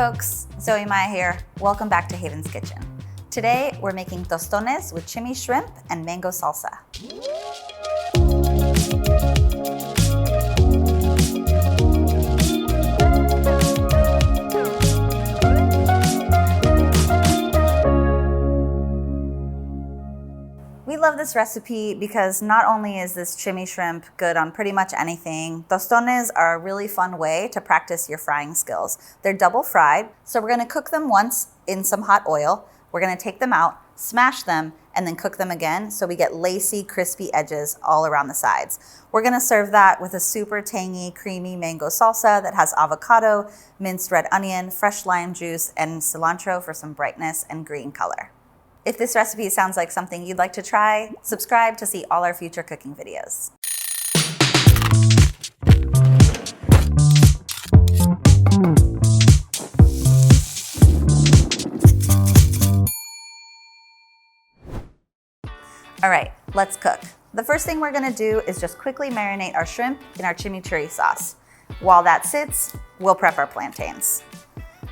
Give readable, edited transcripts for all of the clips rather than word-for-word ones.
folks, Zoe Maya here. Welcome back to Haven's Kitchen. Today we're making tostones with chimi shrimp and mango salsa. We love this recipe because not only is this chimi shrimp good on pretty much anything, tostones are a really fun way to practice your frying skills. They're double fried, so we're gonna cook them once in some hot oil. We're gonna take them out, smash them, and then cook them again so we get lacy, crispy edges all around the sides. We're gonna serve that with a super tangy, creamy mango salsa that has avocado, minced red onion, fresh lime juice, and cilantro for some brightness and green color. If this recipe sounds like something you'd like to try, subscribe to see all our future cooking videos. All right, let's cook. The first thing we're gonna do is just quickly marinate our shrimp in our chimichurri sauce. While that sits, we'll prep our plantains.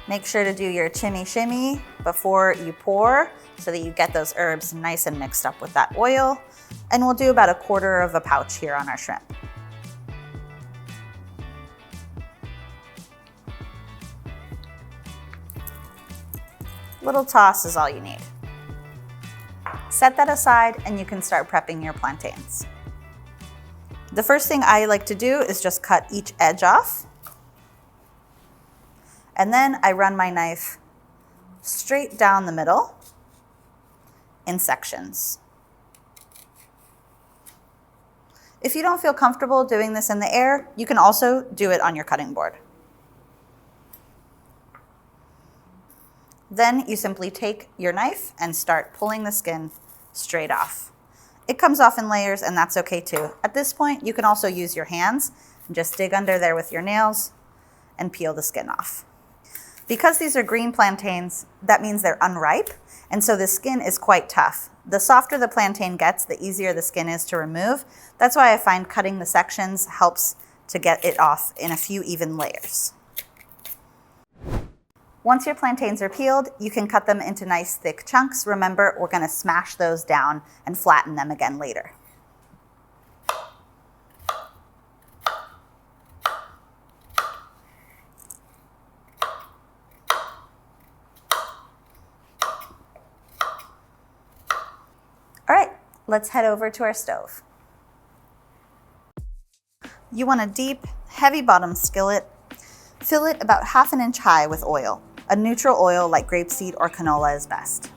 Make sure to do your chimi shimmy before you pour so that you get those herbs nice and mixed up with that oil. And we'll do about 1/4 of a pouch here on our shrimp. Little toss is all you need. Set that aside and you can start prepping your plantains. The first thing I like to do is just cut each edge off. And then I run my knife straight down the middle in sections. If you don't feel comfortable doing this in the air, you can also do it on your cutting board. Then you simply take your knife and start pulling the skin straight off. It comes off in layers and that's okay too. At this point, you can also use your hands and just dig under there with your nails and peel the skin off. Because these are green plantains, that means they're unripe, and so the skin is quite tough. The softer the plantain gets, the easier the skin is to remove. That's why I find cutting the sections helps to get it off in a few even layers. Once your plantains are peeled, you can cut them into nice thick chunks. Remember, we're gonna smash those down and flatten them again later. All right, let's head over to our stove. You want a deep, heavy bottom skillet. Fill it about 1/2 inch high with oil. A neutral oil like grapeseed or canola is best.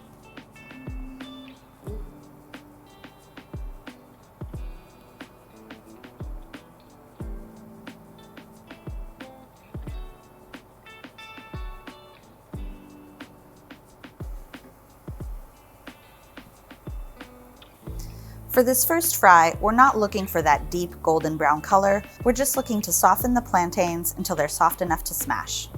For this first fry, we're not looking for that deep golden brown color. We're just looking to soften the plantains until they're soft enough to smash.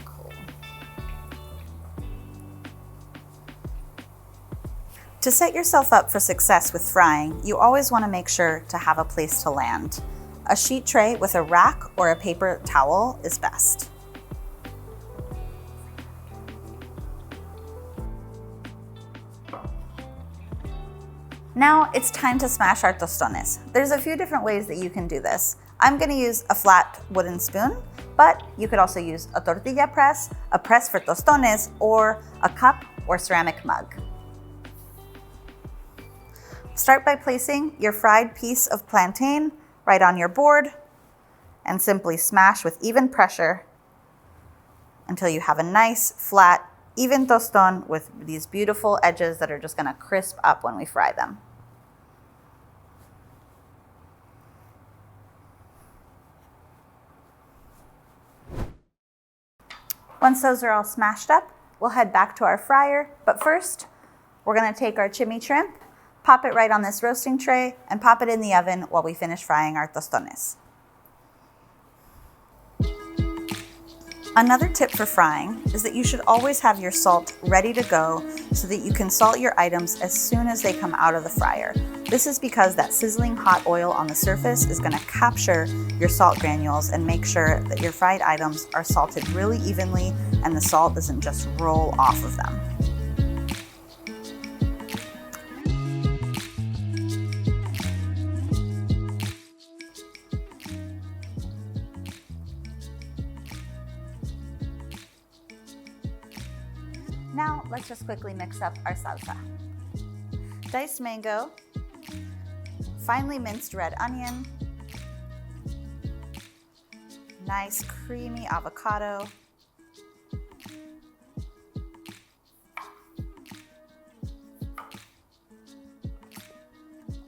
Cool. To set yourself up for success with frying, you always want to make sure to have a place to land. A sheet tray with a rack or a paper towel is best. Now it's time to smash our tostones. There's a few different ways that you can do this. I'm gonna use a flat wooden spoon, but you could also use a tortilla press, a press for tostones, or a cup or ceramic mug. Start by placing your fried piece of plantain right on your board and simply smash with even pressure until you have a nice, flat, even tostón with these beautiful edges that are just gonna crisp up when we fry them. Once those are all smashed up, we'll head back to our fryer. But first, we're gonna take our chimi shrimp, pop it right on this roasting tray, and pop it in the oven while we finish frying our tostones. Another tip for frying is that you should always have your salt ready to go so that you can salt your items as soon as they come out of the fryer. This is because that sizzling hot oil on the surface is going to capture your salt granules and make sure that your fried items are salted really evenly and the salt doesn't just roll off of them. Now, let's just quickly mix up our salsa. Diced mango, finely minced red onion, nice creamy avocado,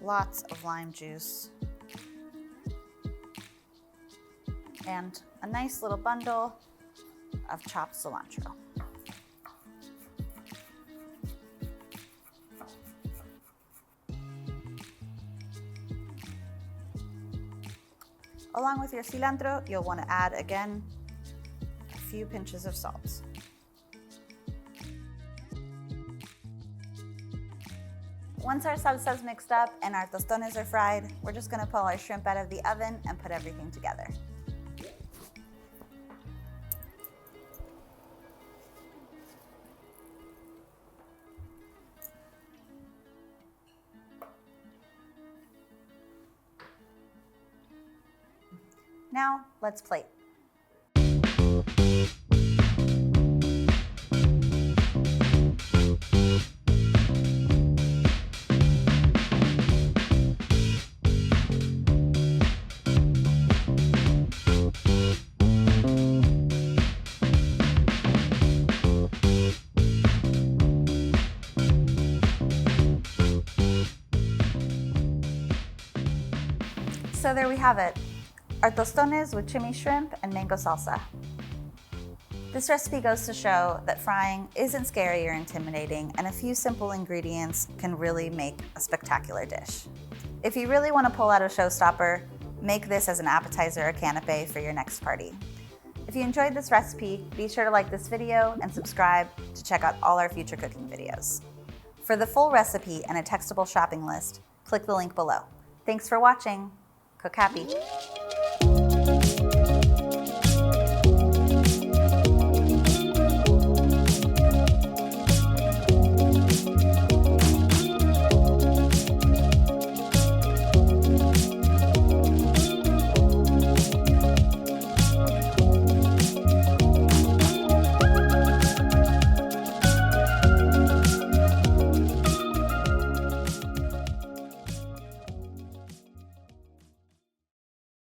lots of lime juice, and a nice little bundle of chopped cilantro. Along with your cilantro, you'll want to add again a few pinches of salt. Once our salsa is mixed up and our tostones are fried, we're just going to pull our shrimp out of the oven and put everything together. Now, let's plate. So there we have it. Our tostones with chimi shrimp and mango salsa. This recipe goes to show that frying isn't scary or intimidating, and a few simple ingredients can really make a spectacular dish. If you really want to pull out a showstopper, make this as an appetizer or canapé for your next party. If you enjoyed this recipe, be sure to like this video and subscribe to check out all our future cooking videos. For the full recipe and a textable shopping list, click the link below. Thanks for watching. Cook happy.